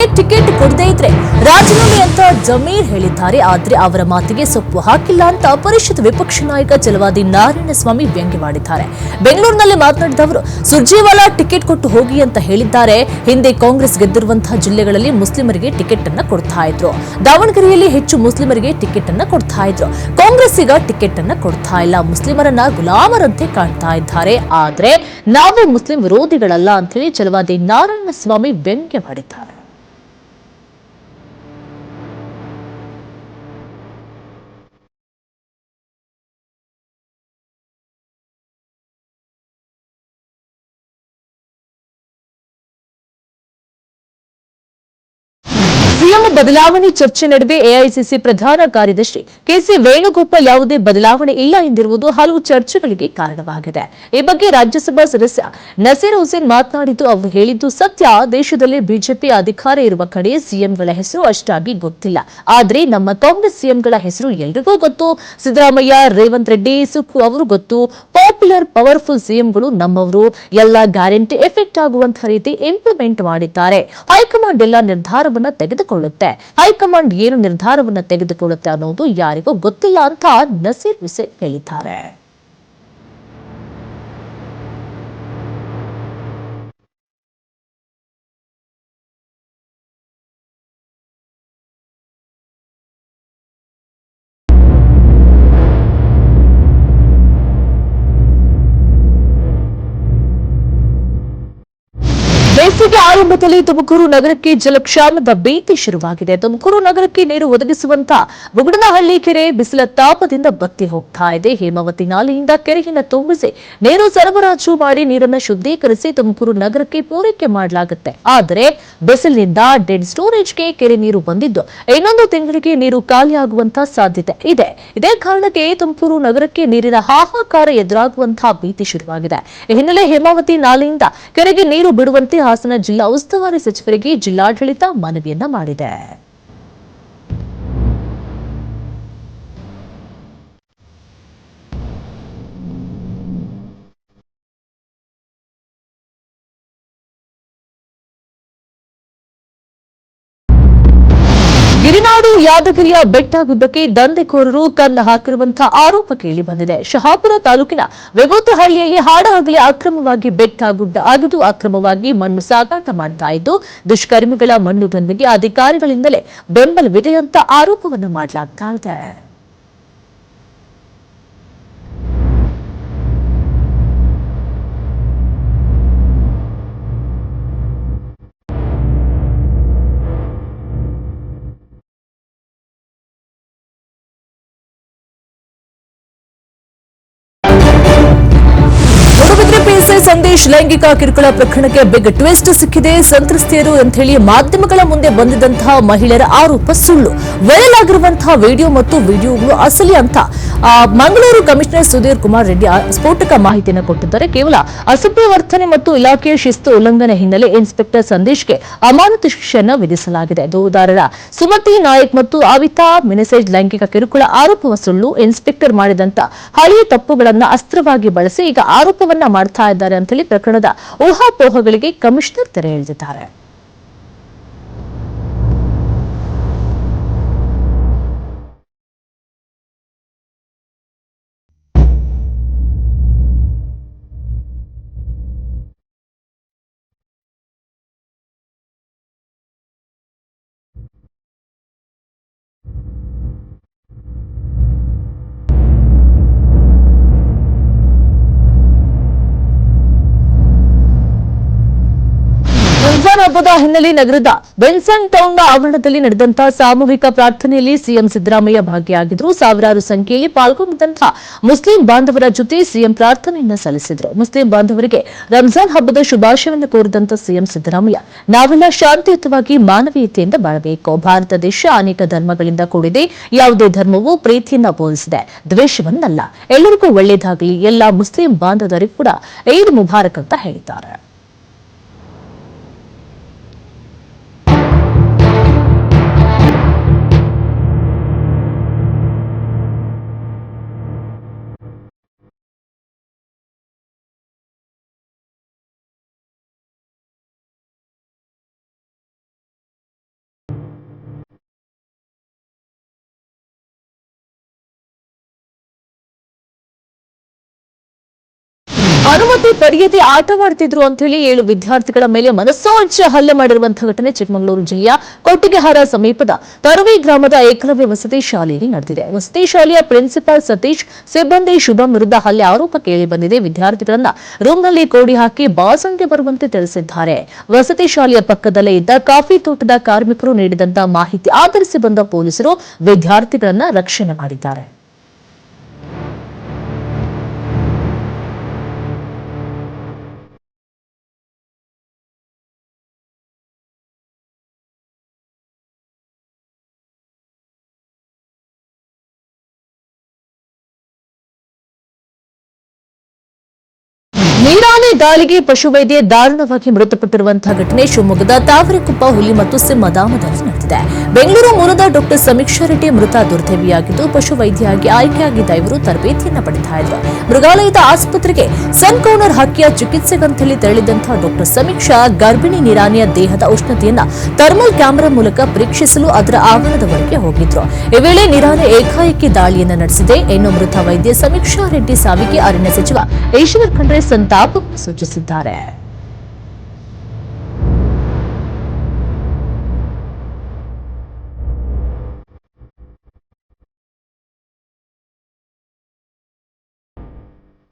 Ticket ಕೊಡದೇ ಇದ್ರೆ ರಾಜೀನಾಮೆ ಅಂತ ಜಮೀರ್ ಹೇಳಿದ್ದಾರೆ. ಆದ್ರೆ ಅವರ ಮಾತಿಗೆ ಸೊಪ್ಪು ಹಾಕಿಲ್ಲ ಅಂತ ಪರಿಷತ್ ವಿಪಕ್ಷ ನಾಯಕ ಛಲವಾದಿ ನಾರಾಯಣಸ್ವಾಮಿ ವ್ಯಂಗ್ಯವಾಡಿದ್ದಾರೆ. ಬೆಂಗಳೂರಿನಲ್ಲಿ ಮಾತನಾಡಿದ ಅವರು, ಸುರ್ಜೇವಾಲಾ ಟಿಕೆಟ್ ಕೊಟ್ಟು ಹೋಗಿ ಅಂತ ಹೇಳಿದ್ದಾರೆ. ಹಿಂದೆ ಕಾಂಗ್ರೆಸ್ ಗೆದ್ದಿರುವಂತಹ ಜಿಲ್ಲೆಗಳಲ್ಲಿ ಮುಸ್ಲಿಮರಿಗೆ ಟಿಕೆಟ್ ಅನ್ನ ಕೊಡ್ತಾ ಇದ್ರು. ದಾವಣಗೆರೆಯಲ್ಲಿ ಹೆಚ್ಚು ಮುಸ್ಲಿಮರಿಗೆ ಟಿಕೆಟ್ ಅನ್ನ ಕೊಡ್ತಾ ಇದ್ರು. ಕಾಂಗ್ರೆಸ್ ಈಗ ಟಿಕೆಟ್ ಅನ್ನ ಕೊಡ್ತಾ ಇಲ್ಲ. ಮುಸ್ಲಿಮರನ್ನ ಗುಲಾಮರಂತೆ ಕಾಣ್ತಾ ಇದ್ದಾರೆ. ಆದ್ರೆ ನಾವು ಮುಸ್ಲಿಂ ವಿರೋಧಿಗಳಲ್ಲ ಅಂತ ಹೇಳಿ ಛಲವಾದಿ ನಾರಾಯಣಸ್ವಾಮಿ ವ್ಯಂಗ್ಯವಾಡಿದ್ದಾರೆ. ಸಿಎಂ ಬದಲಾವಣೆ ಚರ್ಚೆ ನಡುವೆ ಎಐಸಿಸಿ ಪ್ರಧಾನ ಕಾರ್ಯದರ್ಶಿ ಕೆಸಿ ವೇಣುಗೋಪಾಲ್ ಯಾವುದೇ ಬದಲಾವಣೆ ಇಲ್ಲ ಎಂದಿರುವುದು ಹಲವು ಚರ್ಚೆಗಳಿಗೆ ಕಾರಣವಾಗಿದೆ. ಈ ಬಗ್ಗೆ ರಾಜ್ಯಸಭಾ ಸದಸ್ಯ ನಸೀರ್ ಹುಸೇನ್ ಮಾತನಾಡಿದ್ದು, ಅವರು ಹೇಳಿದ್ದು ಸತ್ಯ. ದೇಶದಲ್ಲಿ ಬಿಜೆಪಿ ಅಧಿಕಾರ ಇರುವ ಕಡೆ ಸಿಎಂಗಳ ಹೆಸರು ಅಷ್ಟಾಗಿ ಗೊತ್ತಿಲ್ಲ. ಆದ್ರೆ ನಮ್ಮ ಕಾಂಗ್ರೆಸ್ ಸಿಎಂಗಳ ಹೆಸರು ಎಲ್ರಿಗೂ ಗೊತ್ತು. ಸಿದ್ದರಾಮಯ್ಯ, ರೇವಂತ್ ರೆಡ್ಡಿ, ಸುಕ್ಕು ಅವರು ಗೊತ್ತು. ಪಾಪ್ಯುಲರ್ ಪವರ್ಫುಲ್ ಸಿಎಂಗಳು ನಮ್ಮವರು. ಎಲ್ಲ ಗ್ಯಾರಂಟಿ ಎಫೆಕ್ಟ್ ಆಗುವಂತಹ ರೀತಿ ಇಂಪ್ಲಿಮೆಂಟ್ ಮಾಡಿದ್ದಾರೆ. ಹೈಕಮಾಂಡ್ ಎಲ್ಲ ನಿರ್ಧಾರವನ್ನ ತೆಗೆದುಕೊಳ್ಳುತ್ತೆ. ಹೈಕಮಾಂಡ್ ಏನು ನಿರ್ಧಾರವನ್ನ ತೆಗೆದುಕೊಳ್ಳುತ್ತೆ ಅನ್ನೋದು ಯಾರಿಗೂ ಗೊತ್ತಿಲ್ಲ ಅಂತ ನಸೀರ್ ಹುಸೇನ್ ಹೇಳಿದ್ದಾರೆ. ಬೇಸಿಗೆ ಆರಂಭದಲ್ಲಿ ತುಮಕೂರು ನಗರಕ್ಕೆ ಜಲಕ್ಷಾಮದ ಭೀತಿ ಶುರುವಾಗಿದೆ. ತುಮಕೂರು ನಗರಕ್ಕೆ ನೀರು ಒದಗಿಸುವಂತಹ ಬುಗಡನಹಳ್ಳಿ ಕೆರೆ ಬಿಸಿಲ ತಾಪದಿಂದ ಬತ್ತಿ ಹೋಗ್ತಾ ಇದೆ. ಹೇಮಾವತಿ ನಾಲೆಯಿಂದ ಕೆರೆಯನ್ನು ತುಂಬಿಸಿ ನೀರು ಸರಬರಾಜು ಮಾಡಿ ನೀರನ್ನು ಶುದ್ಧೀಕರಿಸಿ ತುಮಕೂರು ನಗರಕ್ಕೆ ಪೂರೈಕೆ ಮಾಡಲಾಗುತ್ತೆ. ಆದರೆ ಬಿಸಿಲಿನಿಂದ ಡೆಡ್ ಸ್ಟೋರೇಜ್ಗೆ ಕೆರೆ ನೀರು ಬಂದಿದ್ದು ಇನ್ನೊಂದು ತಿಂಗಳಿಗೆ ನೀರು ಖಾಲಿಯಾಗುವಂತಹ ಸಾಧ್ಯತೆ ಇದೆ. ಇದೇ ಕಾರಣಕ್ಕೆ ತುಮಕೂರು ನಗರಕ್ಕೆ ನೀರಿನ ಹಾಹಾಕಾರ ಎದುರಾಗುವಂತಹ ಭೀತಿ ಶುರುವಾಗಿದೆ. ಈ ಹಿನ್ನೆಲೆ ಹೇಮಾವತಿ ನಾಲೆಯಿಂದ ಕೆರೆಗೆ ನೀರು ಬಿಡುವಂತೆ ಹಾಸನ ಜಿಲ್ಲಾ ಉಸ್ತುವಾರಿ ಸಚಿವರಿಗೆ ಜಿಲ್ಲಾಡಳಿತ ಮನವಿಯನ್ನ ಮಾಡಿದೆ. ಗಿರಿನಾಡು ಯಾದಗಿರಿಯ ಬೆಟ್ಟಗುಡ್ಡಕ್ಕೆ ದಂಧೆಕೋರರು ಕಲ್ಲು ಹಾಕಿರುವಂತಹ ಆರೋಪ ಕೇಳಿ ಬಂದಿದೆ. ಶಹಾಪುರ ತಾಲೂಕಿನ ವೆಗೋತಹಳ್ಳಿಯಲ್ಲಿ ಹಾಡಹಗಲಿ ಅಕ್ರಮವಾಗಿ ಬೆಟ್ಟಗುಡ್ಡ ಅಗೆದು ಅಕ್ರಮವಾಗಿ ಮಣ್ಣು ಸಾಗಾಟ ಮಾಡ್ತಾ ಇದ್ದು, ದುಷ್ಕರ್ಮಿಗಳ ಮಣ್ಣು ದಂಧೆಗೆ ಅಧಿಕಾರಿಗಳಿಂದಲೇ ಬೆಂಬಲವಿದೆ ಅಂತ ಆರೋಪವನ್ನು ಮಾಡಲಾಗ್ತಾ ಇದೆ. ಮೂಡುಬಿದ್ರೆ ಪಿಎಸ್ಐ ಸಂದೇಶ್ ಲೈಂಗಿಕ ಕಿರುಕುಳ ಪ್ರಕರಣಕ್ಕೆ ಬಿಗ್ ಟ್ವಿಸ್ಟ್ ಸಿಕ್ಕಿದೆ. ಸಂತ್ರಸ್ತೆಯರು ಅಂತ ಹೇಳಿ ಮಾಧ್ಯಮಗಳ ಮುಂದೆ ಬಂದಿದ್ದಂತಹ ಮಹಿಳೆಯರ ಆರೋಪ ಸುಳ್ಳು. ವೈರಲ್ ಆಗಿರುವಂತಹ ವಿಡಿಯೋ ಮತ್ತು ವಿಡಿಯೋಗಳು ಅಸಲಿ ಅಂತ ಮಂಗಳೂರು ಕಮಿಷನರ್ ಸುಧೀರ್ ಕುಮಾರ್ ರೆಡ್ಡಿ ಸ್ಫೋಟಕ ಮಾಹಿತಿಯನ್ನು ಕೊಟ್ಟಿದ್ದಾರೆ. ಕೇವಲ ಅಸಭ್ಯ ವರ್ತನೆ ಮತ್ತು ಇಲಾಖೆಯ ಶಿಸ್ತು ಉಲ್ಲಂಘನೆ ಹಿನ್ನೆಲೆ ಇನ್ಸ್ಪೆಕ್ಟರ್ ಸಂದೇಶ್ಗೆ ಅಮಾನತು ಶಿಕ್ಷೆಯನ್ನು ವಿಧಿಸಲಾಗಿದೆ. ದೂರುದಾರರ ಸುಮತಿ ನಾಯಕ್ ಮತ್ತು ಅವಿತಾ ಮಿನೆಸೇಜ್ ಲೈಂಗಿಕ ಕಿರುಕುಳ ಆರೋಪವ ಸುಳ್ಳು. ಇನ್ಸ್ಪೆಕ್ಟರ್ ಮಾಡಿದಂತ ಹಳೆಯ ತಪ್ಪುಗಳನ್ನ ಅಸ್ತ್ರವಾಗಿ ಬಳಸಿ ಈಗ ಆರೋಪವನ್ನ ಮಾಡ್ತಾ ಇದ್ದಾರೆ ಅಂತ ಹೇಳಿ ಪ್ರಕರಣದ ಊಹಾಪೋಹಗಳಿಗೆ ಕಮಿಷನರ್ ತೆರೆ ಎಳೆದಿದ್ದಾರೆ. ರಂಜಾನ್ ಹಬ್ಬದ ಹಿನ್ನೆಲೆ ನಗರದ ಬೆನ್ಸನ್ ಟೌನ್ನ ಆವರಣದಲ್ಲಿ ನಡೆದಂತಹ ಸಾಮೂಹಿಕ ಪ್ರಾರ್ಥನೆಯಲ್ಲಿ ಸಿಎಂ ಸಿದ್ದರಾಮಯ್ಯ ಭಾಗಿಯಾಗಿದ್ದರು. ಸಾವಿರಾರು ಸಂಖ್ಯೆಯಲ್ಲಿ ಪಾಲ್ಗೊಂಡಿದ್ದಂತಹ ಮುಸ್ಲಿಂ ಬಾಂಧವರ ಜೊತೆ ಸಿಎಂ ಪ್ರಾರ್ಥನೆಯನ್ನ ಸಲ್ಲಿಸಿದರು. ಮುಸ್ಲಿಂ ಬಾಂಧವರಿಗೆ ರಂಜಾನ್ ಹಬ್ಬದ ಶುಭಾಶಯವನ್ನು ಕೋರಿದಂತ ಸಿಎಂ ಸಿದ್ದರಾಮಯ್ಯ, ನಾವೆಲ್ಲ ಶಾಂತಿಯುತವಾಗಿ ಮಾನವೀಯತೆಯಿಂದ ಬಾಳಬೇಕು. ಭಾರತ ದೇಶ ಅನೇಕ ಧರ್ಮಗಳಿಂದ ಕೂಡಿದೆ. ಯಾವುದೇ ಧರ್ಮವೂ ಪ್ರೀತಿಯನ್ನ ಬೋಧಿಸಿದೆ, ದ್ವೇಷವನ್ನಲ್ಲ. ಎಲ್ಲರಿಗೂ ಒಳ್ಳೆಯದಾಗಲಿ. ಎಲ್ಲ ಮುಸ್ಲಿಂ ಬಾಂಧವರಿಗೂ ಕೂಡ ಈದ್ ಮುಬಾರಕ್ ಅಂತ ಹೇಳಿದ್ದಾರೆ. ಅನುಮತಿ ಪಡೆಯದೆ ಆಟವಾಡ್ತಿದ್ರು ಅಂತ ಹೇಳಿ 7 ವಿದ್ಯಾರ್ಥಿಗಳ ಮೇಲೆ ಮನಸ್ಸಾಕ್ಷಿ ಹಲ್ಲೆ ಮಾಡಿರುವಂತಹ ಘಟನೆ ಚಿಕ್ಕಮಗಳೂರು ಜಿಲ್ಲೆಯ ಕೊಟ್ಟಿಗೆಹಾರ ಸಮೀಪದ ತರುವಿ ಗ್ರಾಮದ ಏಕಲವ್ಯ ವಸತಿ ಶಾಲೆಯಲ್ಲಿ ನಡೆದಿದೆ. ವಸತಿ ಶಾಲೆಯ ಪ್ರಿನ್ಸಿಪಾಲ್ ಸತೀಶ್, ಸಿಬ್ಬಂದಿ ಶುಭಂ ವಿರುದ್ಧ ಹಲ್ಲೆ ಆರೋಪ ಕೇಳಿ ಬಂದಿದೆ. ವಿದ್ಯಾರ್ಥಿಗಳನ್ನ ರೂಮ್ನಲ್ಲಿ ಕೋಡಿ ಹಾಕಿ ಬಾಸಂಗೆ ಬರುವಂತೆ ತಿಳಿಸಿದ್ದಾರೆ. ವಸತಿ ಶಾಲೆಯ ಪಕ್ಕದಲ್ಲೇ ಇದ್ದ ಕಾಫಿ ತೋಟದ ಕಾರ್ಮಿಕರು ನೀಡಿದಂತ ಮಾಹಿತಿ ಆಧರಿಸಿ ಬಂದ ಪೊಲೀಸರು ವಿದ್ಯಾರ್ಥಿಗಳನ್ನ ರಕ್ಷಣೆ ಮಾಡಿದ್ದಾರೆ. ನೀರಾನೆ ದಾಳಿಗೆ ಪಶುವೈದ್ಯ ದಾರುಣವಾಗಿ ಮೃತಪಟ್ಟಿರುವಂತಹ ಘಟನೆ ಶಿವಮೊಗ್ಗದ ತಾವರೆಕೊಪ್ಪ ಹುಲಿ ಮತ್ತು ಸಿಂಹಧಾಮದಲ್ಲಿ ನಡೆದಿದೆ. ಬೆಂಗಳೂರು ಮೂಲದ ಡಾಕ್ಟರ್ ಸಮೀಕ್ಷಾ ರೆಡ್ಡಿ ಮೃತ ದುರ್ದೈವಿಯಾಗಿದ್ದು, ಪಶುವೈದ್ಯರಾಗಿ ಆಯ್ಕೆಯಾಗಿದ್ದ ಇವರು ತರಬೇತಿಯನ್ನು ಪಡೆತಾ ಇದ್ರು. ಮೃಗಾಲಯದ ಆಸ್ಪತ್ರೆಗೆ ಸನ್ ಕೌನರ್ ಹಕ್ಕಿಯ ಚಿಕಿತ್ಸೆಗಂತೇಳಿ ತೆರಳಿದಂತಹ ಡಾಕ್ಟರ್ ಸಮೀಕ್ಷಾ ಗರ್ಭಿಣಿ ನೀರಾನೆಯ ದೇಹದ ಉಷ್ಣತೆಯನ್ನ ಥರ್ಮಲ್ ಕ್ಯಾಮೆರಾ ಮೂಲಕ ಪರೀಕ್ಷಿಸಲು ಅದರ ಆವರಣದವರೆಗೆ ಹೋಗಿದ್ರು. ಈ ವೇಳೆ ನೀರಾನೆ ಏಕಾಏಕಿ ದಾಳಿಯನ್ನು ನಡೆಸಿದೆ. ಇನ್ನು ಮೃತ ವೈದ್ಯ ಸಮೀಕ್ಷಾ ರೆಡ್ಡಿ ಸಾವಿಗೆ ಅರಣ್ಯ ಸಚಿವ ಈಶ್ವರ್ ಖಂಡ್ರೆ ಸಂತಾಪ ಸೂಚಿಸಿದ್ದಾರೆ.